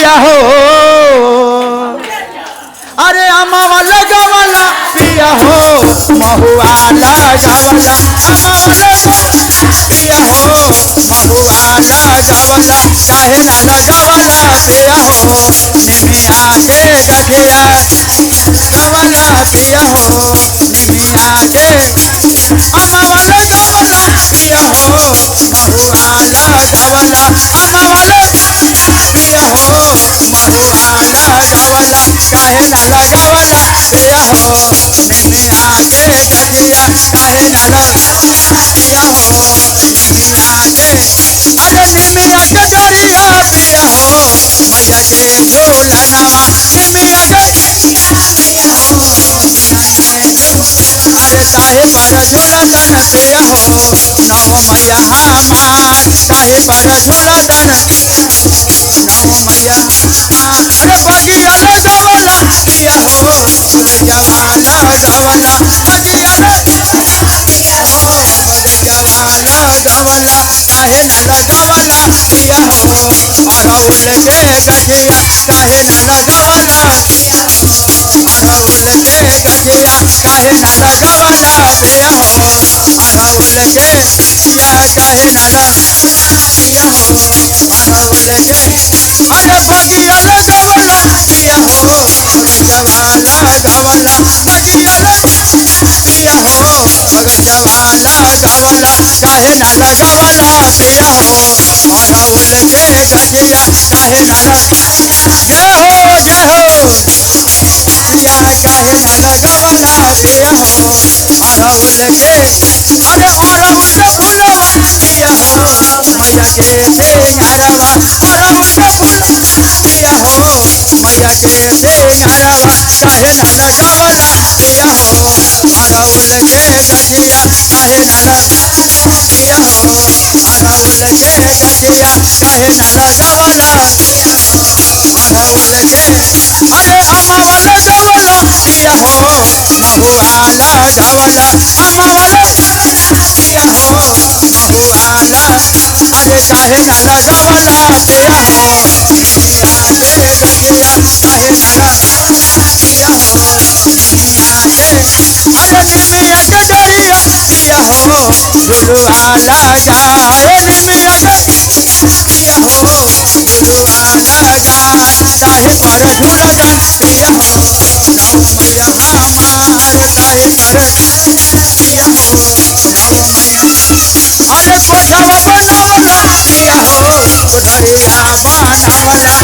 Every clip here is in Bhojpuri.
पिया हो अरे अम्मा लगावला पिया हो महुआ लगावला अम्मा पिया हो महुआ लगावला काहे ना लगावला पिया हो निमिया के गठिया लगावला पिया हो निमिया के अम्मा लगावला पिया हो महुआ लगावला अम्मा पिया हो महुआ लगावला काहे ना लगावला पिया हो निमिया के गठिया काहे ना लगावला पिया हो निमिया के अरे निमिया के डरिया पिया हो मैया के झूलनवा निमिया के पिया हो मैया के अरे काहे पर झूलतन पिया हो नौ मैया हमार काहे पर झूलतन नौ मैया अरे बगिया लगावला पिया हो बगैयावा लगावला बगिया पिया हो बगैयावा लगावला काहे न लगावला पिया हो अरउल के गठिया काहे न लगावला पिया हो अरउल के गठिया काहे न लगावला पिया हो अरउल के गठिया काहे न पिया हो अरउल के अरे बगिया लगावला पिया हो बगैयावा लगावला बगिया पिया हो बगैयावा लगावला काहे न लगावला पिया हो अरउल के गठिया काहे न जय हो या काहे न लगावला पिया हो अरउल के अरे अरउल फुलवा पिया हो मैया के सिंगारवा अरउल फूल पिया हो मैया के सिंगारवा काहे न लगावला पिया हो अरउल के गठिया काहे न पिया हो अरउल के गठिया काहे न लगावला पिया हो अरउल के अरे अम्मा लगावला पिया हो महुआ लगावला अम्मा पिया हो महुआ अरे काहे न लगावला पिया हो निमिया के गठिया काहे न पिया हो निमिया के अरे निमिया के डरिया पिया हो झुलुआ लगा अरे निमिया के पिया हो झुलुआ लगा काहे पर झूलतन पिया हो नौ मैया हमार काहे पर पिया हो नौ मैया अरे कोठवा बनावला पिया हो कोठरिया बनावला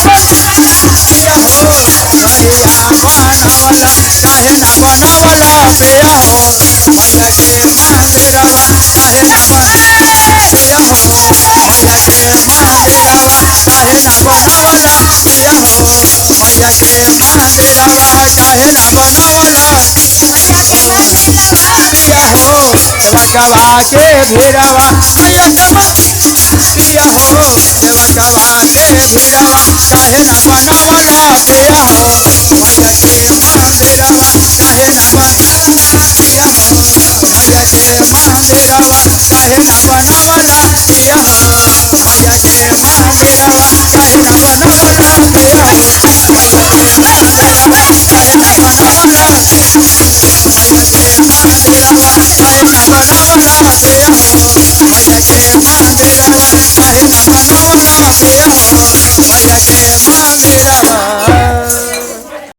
कोठवा पिया हो कोठरिया बनावला काहे ना बनावला पिया हो मैया के मंदिरवा काहे ना पिया हो मैया के मंदिरवा काहे ना बनावला पिया हो मैया के मंदिरवा काहे ना बनावला पिया हो देवकवा के भीरवा मैया के पिया हो देवकवा के भीरवा काहे न बनावला पिया हो मैया के मंदिरवा काहे न पिया हो मैया के मंदिरवा काहे न बनावला पिया हो मैया के मंदिरवा काहे न बनावला पिया हो मैया के मंदिरवा काहे न बनावला मैया के मंदिरवा काहे न बनावला पिया हो मैया के मंदिरवा काहे न बनावला पिया हो मैया के मंदिरवा